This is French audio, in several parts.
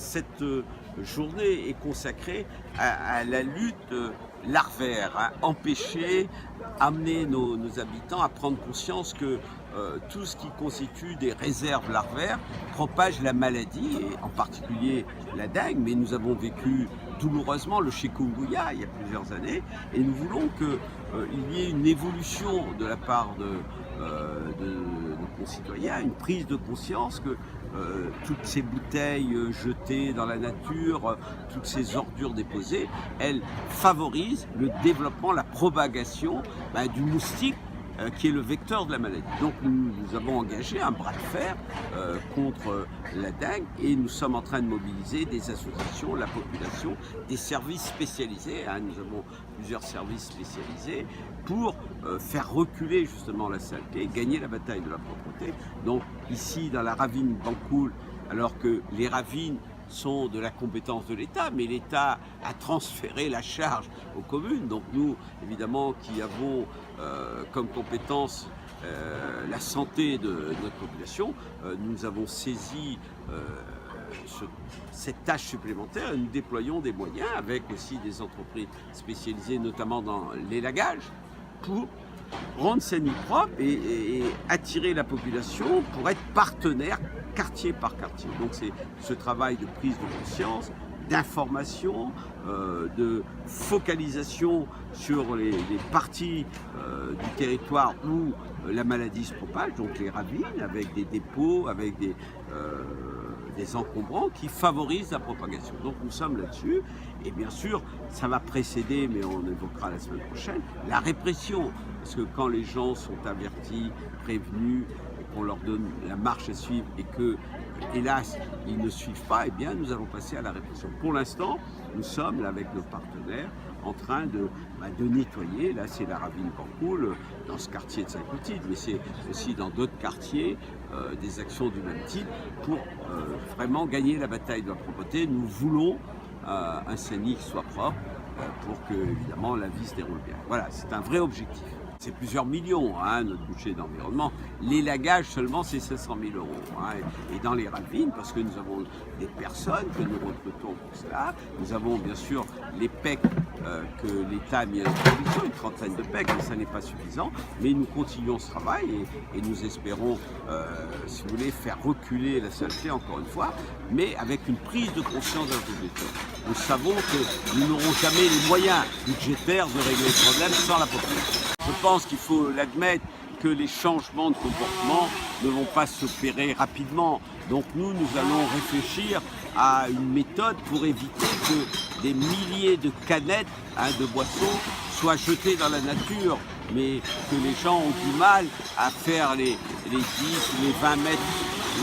cette journée est consacrée à la lutte larvaire, à empêcher, amener nos habitants à prendre conscience que tout ce qui constitue des réserves larvaires propage la maladie, et en particulier la dengue, mais nous avons vécu douloureusement le chikungunya il y a plusieurs années, et nous voulons qu'il y ait une évolution de la part de nos concitoyens, une prise de conscience que toutes ces bouteilles jetées dans la nature, toutes ces ordures déposées, elles favorisent le développement, la propagation du moustique qui est le vecteur de la maladie. Donc nous avons engagé un bras de fer contre la dengue, et nous sommes en train de mobiliser des associations, la population, des services spécialisés. Nous avons plusieurs services spécialisés pour faire reculer justement la saleté et gagner la bataille de la propreté. Donc ici dans la ravine Bankoul, alors que les ravines sont de la compétence de l'État, mais l'État a transféré la charge aux communes. Donc nous, évidemment, qui avons comme compétence la santé de notre population, nous avons saisi cette tâche supplémentaire, et nous déployons des moyens avec aussi des entreprises spécialisées, notamment dans l'élagage, pour rendre Saint-Denis propre et attirer la population pour être partenaire quartier par quartier. Donc c'est ce travail de prise de conscience, d'information, de focalisation sur les parties du territoire où la maladie se propage, donc les ravines, avec des dépôts, avec des encombrants qui favorisent la propagation. Donc nous sommes là-dessus, et bien sûr ça va précéder, mais on évoquera la semaine prochaine, la répression, parce que quand les gens sont avertis, prévenus, qu'on leur donne la marche à suivre et que, hélas, ils ne suivent pas, eh bien nous allons passer à la répression. Pour l'instant, nous sommes là avec nos partenaires en train de nettoyer. Là, c'est la ravine Bankoul, dans ce quartier de Saint-Clotilde, mais c'est aussi dans d'autres quartiers des actions du même type pour vraiment gagner la bataille de la propreté. Nous voulons un Saint-Denis qui soit propre pour que, évidemment, la vie se déroule bien. Voilà, c'est un vrai objectif. C'est plusieurs millions, notre budget d'environnement. L'élagage seulement, c'est 500 000 €. Et dans les ravines, parce que nous avons des personnes que nous recrutons pour cela, nous avons bien sûr les PEC que l'État a mis à disposition, une trentaine de PEC, mais ça n'est pas suffisant. Mais nous continuons ce travail et nous espérons, si vous voulez, faire reculer la saleté encore une fois, mais avec une prise de conscience de la population. Nous savons que nous n'aurons jamais les moyens budgétaires de régler le problème sans la population. Je pense qu'il faut l'admettre que les changements de comportement ne vont pas s'opérer rapidement. Donc nous allons réfléchir à une méthode pour éviter que des milliers de canettes de boissons soient jetées dans la nature, mais que les gens ont du mal à faire les 10, les 20 mètres,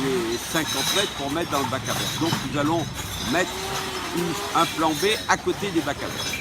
les 50 mètres pour mettre dans le bac à verre. Donc nous allons mettre un plan B à côté des bacs à verre.